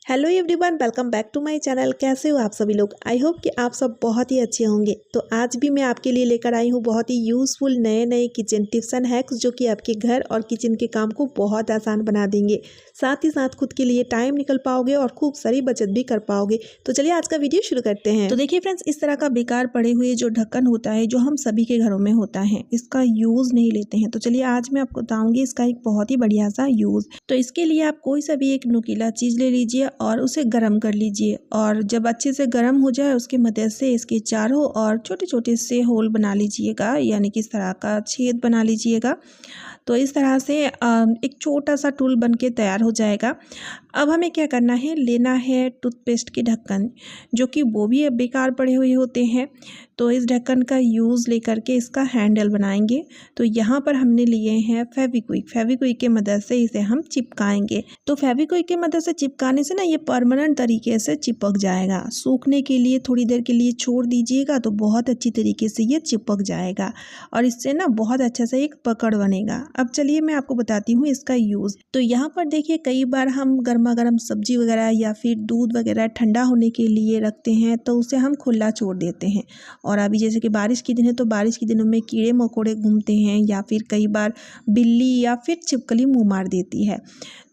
Hello everyone, welcome back to my channel. कैसे हो आप सभी लोग? आई होप कि आप सब बहुत ही अच्छे होंगे। तो आज भी मैं आपके लिए लेकर आई हूँ बहुत ही यूज़फुल नए किचन टिप्स एंड हैक्स जो कि आपके घर और किचन के काम को बहुत आसान बना देंगे। साथ ही साथ खुद के लिए टाइम निकल पाओगे और खूब सारी बचत भी कर पाओगे। तो चलिए आज का वीडियो शुरू करते हैं। तो देखिए फ्रेंड्स, इस तरह का बेकार पड़े हुए जो ढक्कन होता है जो हम सभी के घरों में होता है, इसका यूज़ नहीं लेते हैं। तो चलिए आज मैं आपको बताऊँगी इसका एक बहुत ही बढ़िया सा यूज़। तो इसके लिए आप कोई सा भी एक नुकीला चीज़ ले लीजिए और उसे गर्म कर लीजिए, और जब अच्छे से गर्म हो जाए उसकी मदद से इसके चारों और छोटे छोटे से होल बना लीजिएगा, यानी कि इस तरह का छेद बना लीजिएगा। तो इस तरह से एक छोटा सा टूल बन के तैयार हो जाएगा। अब हमें क्या करना है, लेना है टूथपेस्ट के ढक्कन, जो कि वो भी बेकार पड़े हुए होते हैं। तो इस ढक्कन का यूज़ लेकर के इसका हैंडल बनाएंगे। तो यहाँ पर हमने लिए हैं फेविक्विक की मदद से इसे हम चिपकाएंगे। तो फेविक्विक की मदद से चिपकाने से ना ये परमानेंट तरीके से चिपक जाएगा। सूखने के लिए थोड़ी देर के लिए छोड़ दीजिएगा तो बहुत अच्छी तरीके से ये चिपक जाएगा और इससे ना बहुत अच्छा सा एक पकड़ बनेगा। अब चलिए मैं आपको बताती हूँ इसका यूज़। तो यहाँ पर देखिए, कई बार हम गर्मा गर्म सब्जी वगैरह या फिर दूध वगैरह ठंडा होने के लिए रखते हैं तो उसे हम खुला छोड़ देते हैं। और अभी जैसे कि बारिश के दिन है तो बारिश के दिनों में कीड़े मकोड़े घूमते हैं या फिर कई बार बिल्ली या फिर छिपकली मुंह मार देती है।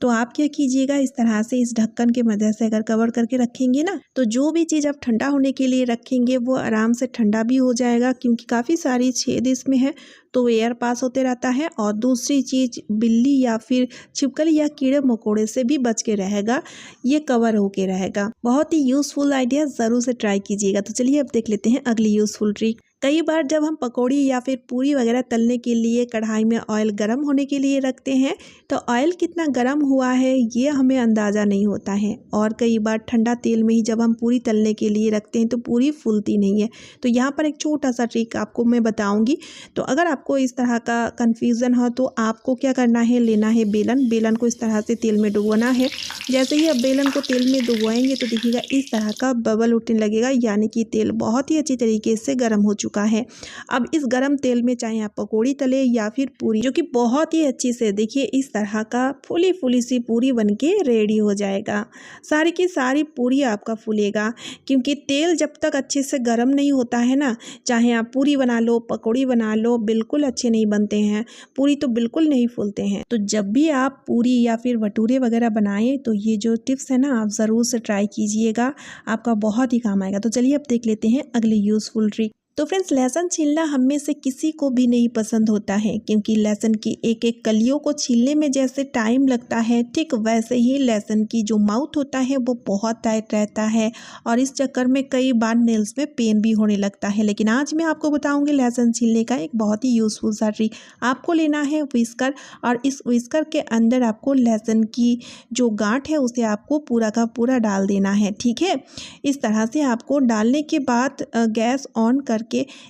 तो आप क्या कीजिएगा, इस तरह से इस ढक्कन की मदद से अगर कवर करके रखेंगे ना, तो जो भी चीज़ आप ठंडा होने के लिए रखेंगे वो आराम से ठंडा भी हो जाएगा, क्योंकि काफ़ी सारी छेद इसमें है तो एयर पास होते रहता है। और दूसरी चीज़, बिल्ली या फिर छिपकली या कीड़े मकोड़े से भी बच के रहेगा, ये कवर होके रहेगा। बहुत ही यूज़फुल आइडिया, ज़रूर से ट्राई कीजिएगा। तो चलिए अब देख लेते हैं अगली यूज़फुल ट्रिक। कई बार जब हम पकौड़ी या फिर पूरी वगैरह तलने के लिए कढ़ाई में ऑयल गर्म होने के लिए रखते हैं तो ऑयल कितना गर्म हुआ है ये हमें अंदाज़ा नहीं होता है, और कई बार ठंडा तेल में ही जब हम पूरी तलने के लिए रखते हैं तो पूरी फूलती नहीं है। तो यहाँ पर एक छोटा सा ट्रिक आपको मैं बताऊँगी। तो अगर आपको इस तरह का कन्फ्यूज़न हो तो आपको क्या करना है, लेना है बेलन को इस तरह से तेल में डुबोना है। जैसे ही आप बेलन को तेल में डुबोएंगे तो देखिएगा इस तरह का बबल उठने लगेगा, यानी कि तेल बहुत ही अच्छी तरीके से गर्म हो चुका है। अब इस गरम तेल में चाहे आप पकौड़ी तले या फिर पूरी, जो कि बहुत ही अच्छी से देखिए इस तरह का फूली सी पूरी बनके रेडी हो जाएगा। सारी की सारी पूरी आपका फूलेगा, क्योंकि तेल जब तक अच्छे से गर्म नहीं होता है ना, चाहे आप पूरी बना लो पकौड़ी बना लो, बिल्कुल अच्छे नहीं बनते हैं, पूरी तो बिल्कुल नहीं फूलते हैं। तो जब भी आप पूरी या फिर भटूरे वगैरह बनाएं तो ये जो टिप्स है ना आप ज़रूर से ट्राई कीजिएगा, आपका बहुत ही काम आएगा। तो चलिए अब देख लेते हैं अगली यूज़फुल ट्रिक। तो फ्रेंड्स, लहसुन छीलना हम में से किसी को भी नहीं पसंद होता है, क्योंकि लहसुन की एक एक कलियों को छीलने में जैसे टाइम लगता है, ठीक वैसे ही लहसुन की जो माउथ होता है वो बहुत टाइट रहता है और इस चक्कर में कई बार नेल्स में पेन भी होने लगता है। लेकिन आज मैं आपको बताऊंगी लहसुन छीलने का एक बहुत ही यूज़फुल सा ट्रिक। आपको लेना है व्हिस्कर, और इस व्हिस्कर के अंदर आपको लहसुन की जो गांठ है उसे आपको पूरा का पूरा डाल देना है। ठीक है, इस तरह से आपको डालने के बाद गैस ऑन करके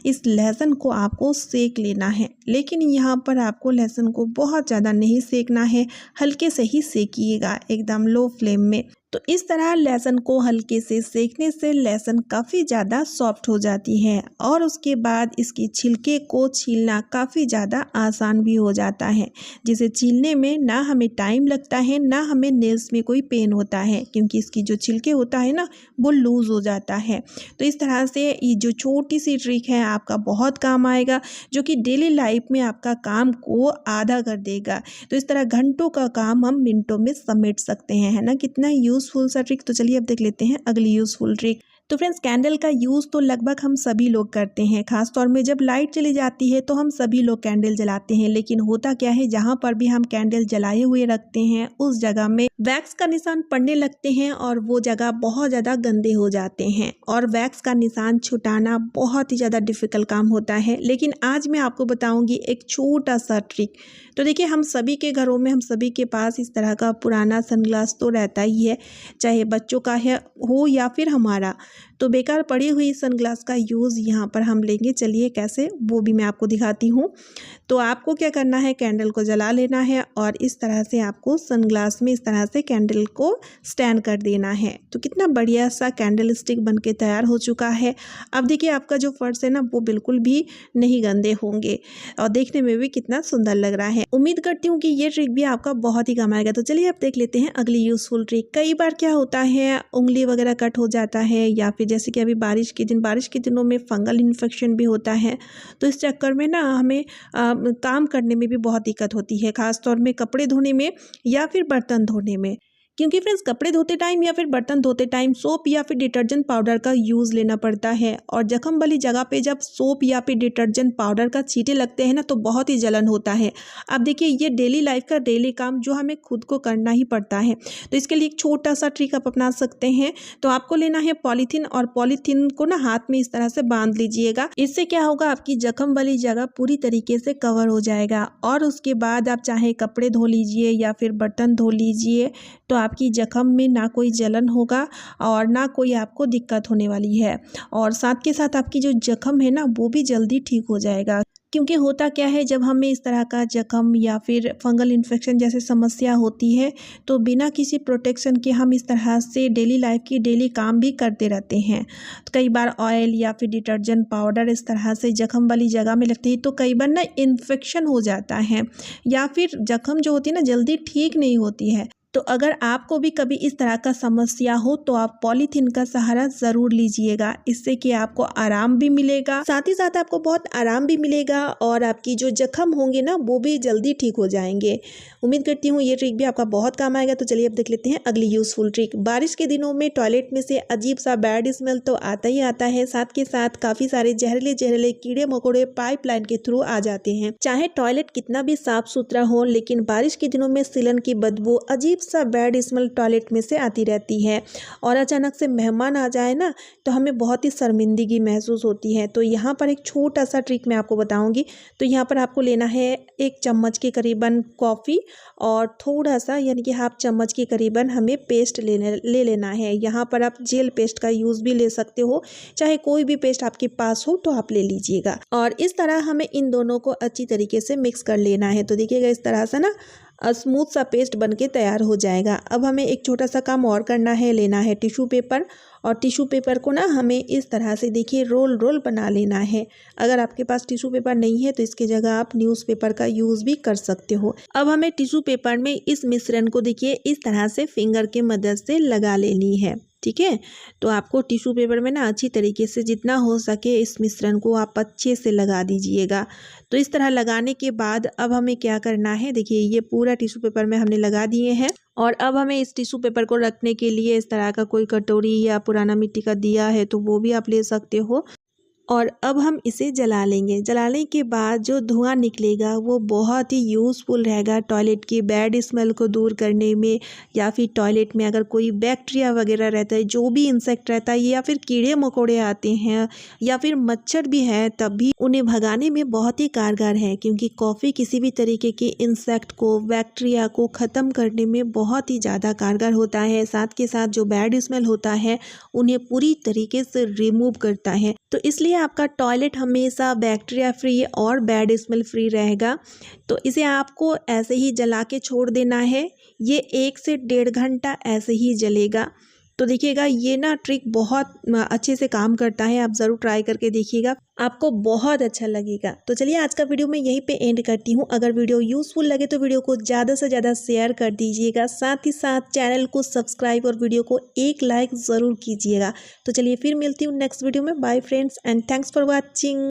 इस लहसुन को आपको सेक लेना है। लेकिन यहाँ पर आपको लहसुन को बहुत ज़्यादा नहीं सेकना है, हल्के से ही सेकिएगा, एकदम लो फ्लेम में। तो इस तरह लहसुन को हल्के से सेकने से लहसुन काफ़ी ज़्यादा सॉफ्ट हो जाती है और उसके बाद इसकी छिलके को छीलना काफ़ी ज़्यादा आसान भी हो जाता है, जिसे छीलने में ना हमें टाइम लगता है ना हमें नेल्स में कोई पेन होता है, क्योंकि इसकी जो छिलके होता है ना वो लूज़ हो जाता है। तो इस तरह से ये जो छोटी सी ट्रिक है आपका बहुत काम आएगा, जो कि डेली लाइफ में आपका काम को आधा कर देगा। तो इस तरह घंटों का काम हम मिनटों में समेट सकते हैं, है ना, कितना यूज़फुल सा ट्रिक। तो चलिए अब देख लेते हैं अगली यूज़फुल ट्रिक। तो फ्रेंड्स, कैंडल का यूज़ तो लगभग हम सभी लोग करते हैं, खास तौर में जब लाइट चली जाती है तो हम सभी लोग कैंडल जलाते हैं। लेकिन होता क्या है, जहाँ पर भी हम कैंडल जलाए हुए रखते हैं उस जगह में वैक्स का निशान पड़ने लगते हैं और वो जगह बहुत ज़्यादा गंदे हो जाते हैं, और वैक्स का निशान छुटाना बहुत ही ज़्यादा डिफ़िकल्ट काम होता है। लेकिन आज मैं आपको बताऊँगी एक छोटा सा ट्रिक। तो देखिए, हम सभी के घरों में, हम सभी के पास इस तरह का पुराना सनग्लास तो रहता ही है, चाहे बच्चों का है हो या फिर हमारा। तो बेकार पड़ी हुई सनग्लास का यूज़ यहाँ पर हम लेंगे। चलिए कैसे, वो भी मैं आपको दिखाती हूँ। तो आपको क्या करना है, कैंडल को जला लेना है और इस तरह से आपको सनग्लास में इस तरह से कैंडल को स्टैंड कर देना है। तो कितना बढ़िया सा कैंडल स्टिक बन के तैयार हो चुका है। अब देखिए आपका जो फर्श है ना वो बिल्कुल भी नहीं गंदे होंगे और देखने में भी कितना सुंदर लग रहा है। उम्मीद करती हूँ कि ये ट्रिक भी आपका बहुत ही काम आएगा। तो चलिए अब देख लेते हैं अगली यूज़फुल ट्रिक। कई बार क्या होता है, उंगली वगैरह कट हो जाता है या फिर जैसे कि अभी बारिश के दिनों में फंगल इन्फेक्शन भी होता है। तो इस चक्कर में ना हमें काम करने में भी बहुत दिक्कत होती है, ख़ास तौर में कपड़े धोने में या फिर बर्तन धोने में। क्योंकि फ्रेंड्स कपड़े धोते टाइम या फिर बर्तन धोते टाइम सोप या फिर डिटर्जेंट पाउडर का यूज़ लेना पड़ता है और जख्म वाली जगह पे जब सोप या फिर डिटर्जेंट पाउडर का छींटे लगते हैं ना तो बहुत ही जलन होता है। अब देखिए ये डेली लाइफ का डेली काम जो हमें खुद को करना ही पड़ता है। तो इसके लिए एक छोटा सा ट्रिक आप अपना सकते हैं। तो आपको लेना है पॉलीथीन और पॉलीथीन को ना हाथ में इस तरह से बांध लीजिएगा। इससे क्या होगा, आपकी जख्म वाली जगह पूरी तरीके से कवर हो जाएगा और उसके बाद आप चाहे कपड़े धो लीजिए या फिर बर्तन धो लीजिए, तो आपकी जख्म में ना कोई जलन होगा और ना कोई आपको दिक्कत होने वाली है। और साथ के साथ आपकी जो जख्म है ना वो भी जल्दी ठीक हो जाएगा। क्योंकि होता क्या है, जब हमें इस तरह का जख्म या फिर फंगल इन्फेक्शन जैसे समस्या होती है तो बिना किसी प्रोटेक्शन के हम इस तरह से डेली लाइफ की डेली काम भी करते रहते हैं। तो कई बार ऑयल या फिर डिटर्जेंट पाउडर इस तरह से जख्म वाली जगह में लगती है तो कई बार ना इन्फेक्शन हो जाता है या फिर जख्म जो होती है ना जल्दी ठीक नहीं होती है। तो अगर आपको भी कभी इस तरह का समस्या हो तो आप पॉलीथीन का सहारा ज़रूर लीजिएगा। इससे कि आपको आराम भी मिलेगा, साथ ही साथ आपको बहुत आराम भी मिलेगा और आपकी जो जख्म होंगे ना वो भी जल्दी ठीक हो जाएंगे। उम्मीद करती हूँ ये ट्रिक भी आपका बहुत काम आएगा। तो चलिए अब देख लेते हैं अगली यूज़फुल ट्रिक। बारिश के दिनों में टॉयलेट में से अजीब सा बैड स्मेल तो आता ही आता है, साथ के साथ काफ़ी सारे जहरीले जहरीले कीड़े मकोड़े पाइपलाइन के थ्रू आ जाते हैं। चाहे टॉयलेट कितना भी साफ सुथरा हो, लेकिन बारिश के दिनों में सीलन की बदबू अजीब सा बैड स्मेल टॉयलेट में से आती रहती है और अचानक से मेहमान आ जाए ना तो हमें बहुत ही शर्मिंदगी महसूस होती है। तो यहाँ पर एक छोटा सा ट्रिक मैं आपको बताऊंगी। तो यहाँ पर आपको लेना है 1 चम्मच के करीबन कॉफ़ी और थोड़ा सा यानी कि हाफ चम्मच के करीबन हमें पेस्ट ले लेना है। यहाँ पर आप जेल पेस्ट का यूज़ भी ले सकते हो, चाहे कोई भी पेस्ट आपके पास हो तो आप ले लीजिएगा। और इस तरह हमें इन दोनों को अच्छी तरीके से मिक्स कर लेना है। तो देखिएगा इस तरह से ना स्मूथ सा पेस्ट बन के तैयार हो जाएगा। अब हमें एक छोटा सा काम और करना है, लेना है टिश्यू पेपर और टिश्यू पेपर को ना हमें इस तरह से देखिए रोल रोल बना लेना है। अगर आपके पास टिश्यू पेपर नहीं है तो इसकी जगह आप न्यूज़पेपर का यूज़ भी कर सकते हो। अब हमें टिश्यू पेपर में इस मिश्रण को देखिए इस तरह से फिंगर की मदद से लगा लेनी है, ठीक है। तो आपको टिश्यू पेपर में ना अच्छी तरीके से जितना हो सके इस मिश्रण को आप अच्छे से लगा दीजिएगा। तो इस तरह लगाने के बाद अब हमें क्या करना है, देखिए ये पूरा टिश्यू पेपर में हमने लगा दिए हैं और अब हमें इस टिश्यू पेपर को रखने के लिए इस तरह का कोई कटोरी या पुराना मिट्टी का दिया है तो वो भी आप ले सकते हो। और अब हम इसे जला लेंगे। जलाने के बाद जो धुआं निकलेगा वो बहुत ही यूज़फुल रहेगा टॉयलेट की बैड स्मेल को दूर करने में, या फिर टॉयलेट में अगर कोई बैक्टीरिया वगैरह रहता है, जो भी इंसेक्ट रहता है या फिर कीड़े मकोड़े आते हैं या फिर मच्छर भी है तब भी उन्हें भगाने में बहुत ही कारगर है। क्योंकि कॉफ़ी किसी भी तरीके के इंसेक्ट को, बैक्टीरिया को ख़त्म करने में बहुत ही ज़्यादा कारगर होता है। साथ के साथ जो बैड स्मेल होता है उन्हें पूरी तरीके से रिमूव करता है। तो इसलिए आपका टॉयलेट हमेशा बैक्टीरिया फ्री और बैड स्मेल फ्री रहेगा। तो इसे आपको ऐसे ही जला के छोड़ देना है। ये 1 से 1.5 घंटा ऐसे ही जलेगा। तो देखिएगा ये ना ट्रिक बहुत अच्छे से काम करता है, आप ज़रूर ट्राई करके देखिएगा, आपको बहुत अच्छा लगेगा। तो चलिए आज का वीडियो मैं यहीं पे एंड करती हूँ। अगर वीडियो यूज़फुल लगे तो वीडियो को ज़्यादा से ज़्यादा शेयर कर दीजिएगा, साथ ही साथ चैनल को सब्सक्राइब और वीडियो को एक लाइक ज़रूर कीजिएगा। तो चलिए फिर मिलती हूँ नेक्स्ट वीडियो में। Bye friends and thanks for watching.